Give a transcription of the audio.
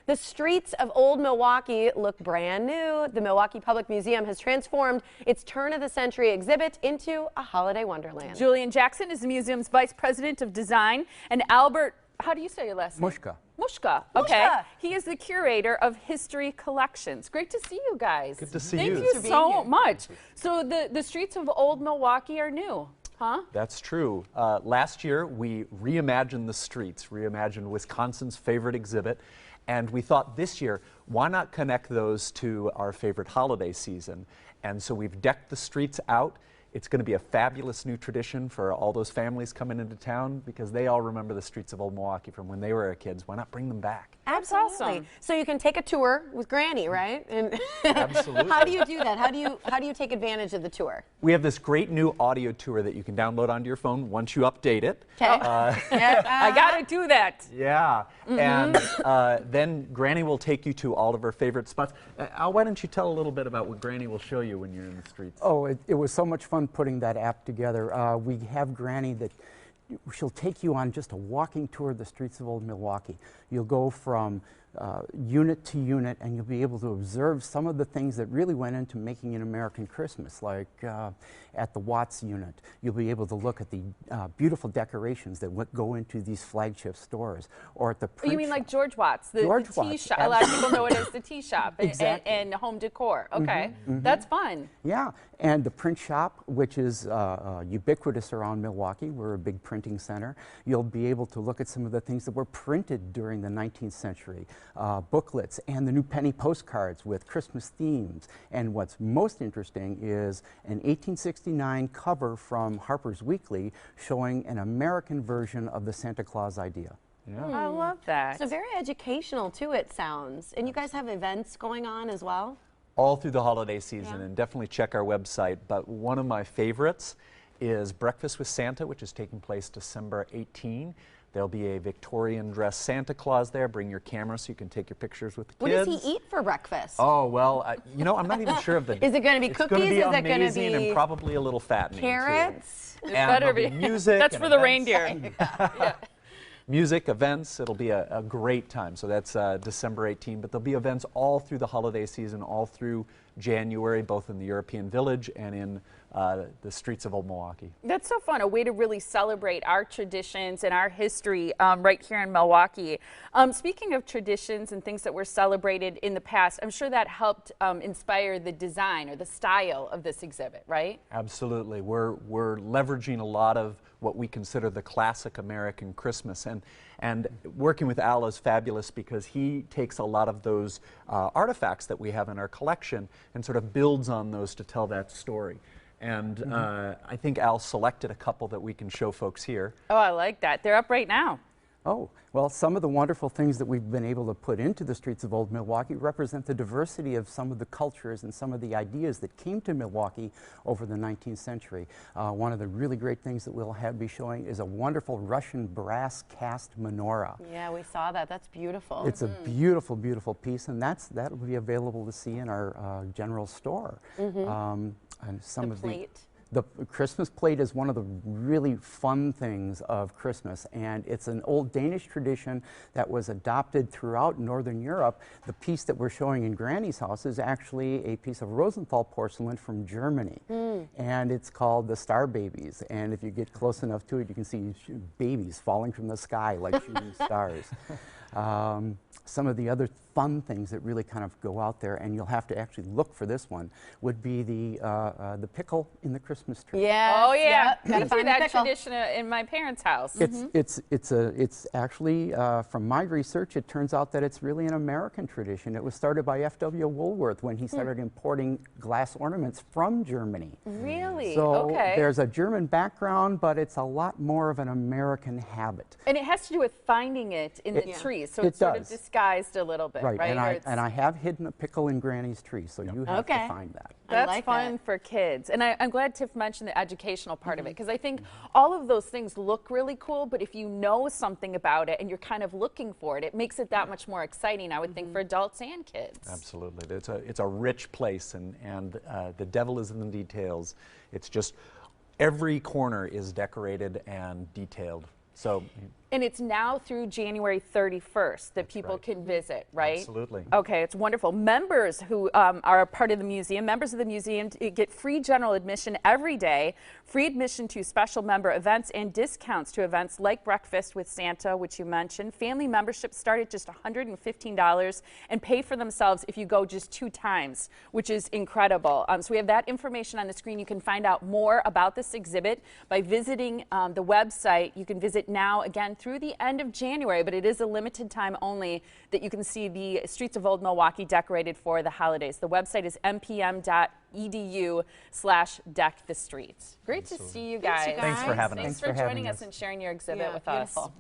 The streets of Old Milwaukee look brand new. The Milwaukee Public Museum has transformed its turn-of-the-century exhibit into a holiday wonderland. Julian Jackson is the museum's vice president of design, and Albert, how do you say your last name? Muchka. Muchka. Okay. He is the curator of history collections. Great to see you guys. Good to see you. Thank you so much. So the streets of Old Milwaukee are new. Huh? That's true. Last year, we reimagined the streets, reimagined Wisconsin's favorite exhibit, and we thought this year, why not connect those to our favorite holiday season? And so we've decked the streets out. It's going to be a fabulous new tradition for all those families coming into town because they all remember the streets of Old Milwaukee from when they were kids. Why not bring them back? Absolutely. Awesome. So you can take a tour with Granny, right? And Absolutely. How do you do that? How do you take advantage of the tour? We have this great new audio tour that you can download onto your phone once you update it. Okay. I got to do that. Yeah, and then Granny will take you to all of her favorite spots. Al, why don't you tell a little bit about what Granny will show you when you're in the streets? Oh, it was so much fun putting that app together. We have Granny that she'll take you on just a walking tour of the streets of Old Milwaukee. You'll go from unit to unit, and you'll be able to observe some of the things that really went into making an American Christmas, like at the Watts unit. You'll be able to look at the beautiful decorations that go into these flagship stores, or at the print You mean like George Watts, the tea shop? A lot of people know it as the tea shop and home decor. Okay, that's fun. Yeah, and the print shop, which is ubiquitous around Milwaukee. We're a big printing center. You'll be able to look at some of the things that were printed during the 19th century. Booklets and the new penny postcards with Christmas themes. And what's most interesting is an 1869 cover from Harper's Weekly showing an American version of the Santa Claus idea. Yeah. I love that. So very educational too, it sounds. And you guys have events going on as well? All through the holiday season, and definitely check our website. But one of my favorites is Breakfast with Santa, which is taking place December 18. There'll be a Victorian dress Santa Claus there. Bring your camera so you can take your pictures with the kids. What does he eat for breakfast? Oh, well, you know, I'm not even sure of the... Is it going to be cookies? It's going to be Is it amazing going to be and probably a little fattening, carrots? too. It And better there'll be. music. That's and for the events. reindeer. Music, events, it'll be a great time. So that's December 18, but there'll be events all through the holiday season, all through January, both in the European Village and in the streets of Old Milwaukee. That's so fun, a way to really celebrate our traditions and our history right here in Milwaukee. Speaking of traditions and things that were celebrated in the past, I'm sure that helped inspire the design or the style of this exhibit, right? Absolutely. We're leveraging a lot of what we consider the classic American Christmas, and working with Al is fabulous because he takes a lot of those artifacts that we have in our collection and sort of builds on those to tell that story. And I think Al selected a couple that we can show folks here. Oh, I like that. They're up right now. Oh, well, some of the wonderful things that we've been able to put into the streets of Old Milwaukee represent the diversity of some of the cultures and some of the ideas that came to Milwaukee over the 19th century. One of the really great things that we'll be showing is a wonderful Russian brass cast menorah. Yeah, we saw that. That's beautiful. It's a beautiful, beautiful piece, and that'll be available to see in our general store. And some of the Christmas plate is one of the really fun things of Christmas, and it's an old Danish tradition that was adopted throughout Northern Europe. The piece that we're showing in Granny's house is actually a piece of Rosenthal porcelain from Germany, and it's called the Star Babies. And if you get close enough to it, you can see babies falling from the sky like shooting stars. Some of the other fun things that really kind of go out there, and you'll have to actually look for this one, would be the pickle in the Christmas tree. Yeah. Oh yeah, Yep. we do that tradition in my parents' house. It's actually from my research, it turns out that it's really an American tradition. It was started by F.W. Woolworth when he started importing glass ornaments from Germany. Really? So okay. there's a German background, but it's a lot more of an American habit. And it has to do with finding it in the tree, so it's sort of disguised a little bit, right? And I have hidden a pickle in Granny's tree, so you have to find that. That's like fun for kids. And I'm glad Tiff mentioned the educational part of it, because I think all of those things look really cool, but if you know something about it and you're kind of looking for it, it makes it that much more exciting, I would think, for adults and kids. Absolutely. It's a rich place, and the devil is in the details. It's just every corner is decorated and detailed. So And it's now through January 31st that people can visit, right? Absolutely. Okay, it's wonderful. Members who are a part of the museum, members of the museum get free general admission every day, free admission to special member events, and discounts to events like Breakfast with Santa, which you mentioned. Family memberships start at just $115 and pay for themselves if you go just 2 times, which is incredible. So we have that information on the screen. You can find out more about this exhibit by visiting the website. You can visit now, again, through the end of January, but it is a limited time only that you can see the Streets of Old Milwaukee decorated for the holidays. The website is mpm.edu/deckthestreets. Great to see you guys. Thanks for having us. Thanks for joining us and sharing your exhibit with us. Beautiful.